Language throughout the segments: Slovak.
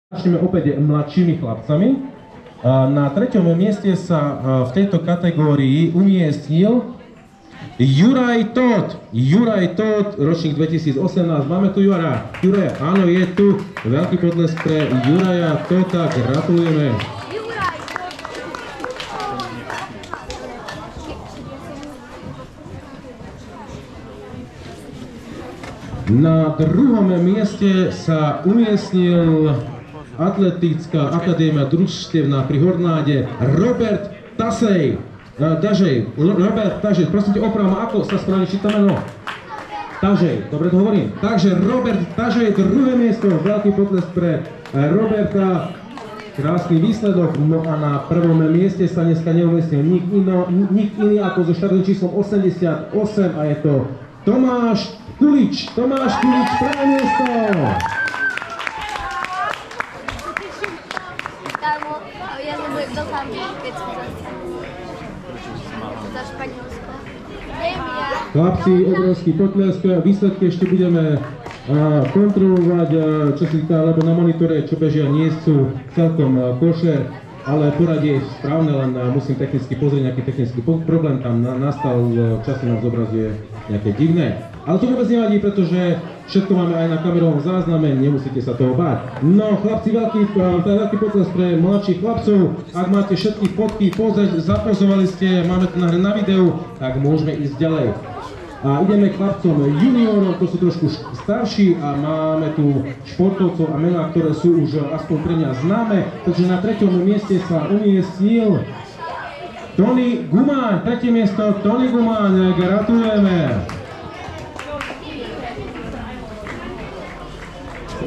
Začneme opäť mladšími chlapcami. Na 3. mieste sa v tejto kategórii umiestnil Juraj Tóth. Juraj Tóth, ročník 2018. Máme tu Juraja. Áno, je tu. Veľký potlesk pre Juraja Tótha. Gratulujeme. Na 2. mieste sa umiestnil Atletická akadémia družstevná pri Hornáde Robert Tašej. Robert Tašej, prosím te, oprav ma, ako sa správne číta meno? Tašej, dobre to hovorím. Takže Robert Tašej, 2. miesto, veľký potlesk pre Roberta. Krásny výsledok. No a na 1. mieste sa dneska neumiestnil nik iný ako so štartným číslom 88 a je to Tomáš Kulič. Tomáš Kulič, 1. miesto. Chlapci, obrovský potlesk, výsledky ešte budeme kontrolovať, čo si týka, lebo na monitore, čo bežia, nie sú celkom košer, ale poradie je správne, len musím technicky pozrieť, nejaký technický problém tam nastal, časy nám zobrazuje nejaké divné. Ale to vôbec nevadí, pretože všetko máme aj na kamerovom zázname, nemusíte sa toho báť. No chlapci, veľký potlesk pre mladších chlapcov. Ak máte všetky fotky, zapozovali ste, máme to na videu, tak môžeme ísť ďalej. A ideme k chlapcom juniorom, to sú trošku starší a máme tu športovcov a mená, ktoré sú už aspoň pre mňa známe. Takže na 3. mieste sa umiestnil Tony Gumáň. 3. miesto Tony Gumáň, gratulujeme.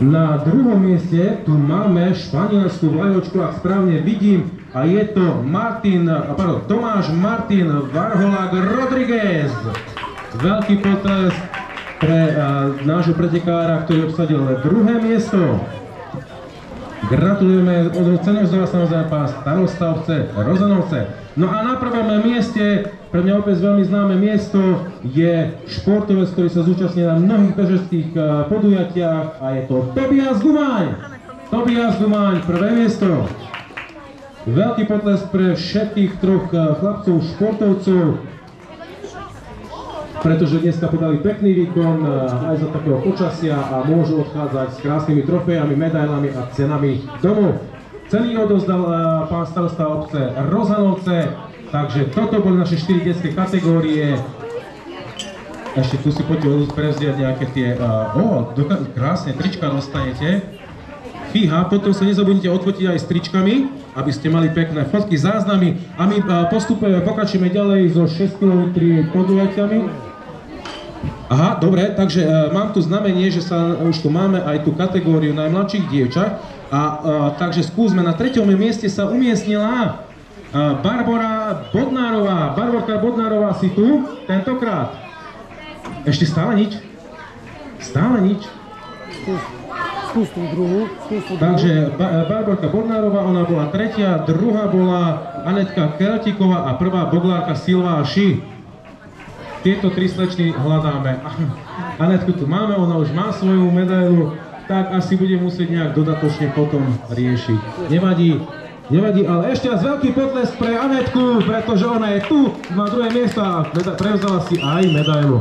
Na 2. mieste tu máme španielskú vlajočku, ak správne vidím, a je to Tomáš Martin Varholák Rodriguez. Veľký potlesk pre nášho pretekára, ktorý obsadil 2. miesto. Gratulujeme, cenu zdova samozrejme pán starosta obce Rozanovce. No a na 1. mieste, pre mňa opäť veľmi známe miesto, je športovec, ktorý sa zúčastní na mnohých bežeckých podujatiach a je to Tobias Gumáň. Tobias Gumáň, 1. miesto. Veľký potlesk pre všetkých troch chlapcov, športovcov, pretože dneska podali pekný výkon aj za takého počasia a môžu odchádzať s krásnymi trofejami, medailami a cenami domov. Ceny odozdal pán starosta obce Rozanovce, takže toto boli naše 4 detské kategórie. Ešte tu si poďte prevziať nejaké tie, krásne trička dostanete. Fíha, potom sa nezabudnite odfotiť aj s tričkami, aby ste mali pekné fotky, záznamy. A my pokračujeme ďalej so 6 km podujatiami. Aha, dobre, takže mám tu znamenie, že už tu máme aj tú kategóriu najmladších dievčat. Takže skúsme, na 3. mieste sa umiestnila Barbora Bodnárová. Barborka Bodnárová, si tu tentokrát? Ešte stále nič? Stále nič? Skús tú druhú. Takže Barborka Bodnárová, ona bola 3., 2. bola Anetka Keltíková a 1. Boglárka Silvá Ši. Tieto 3 slečny hľadáme. Anetku tu máme, ona už má svoju medailu, tak asi bude musieť nejak dodatočne potom riešiť. Nevadí, ale ešte raz veľký potlesk pre Anetku, pretože ona je tu, má 2. miesto a prevzala si aj medailu.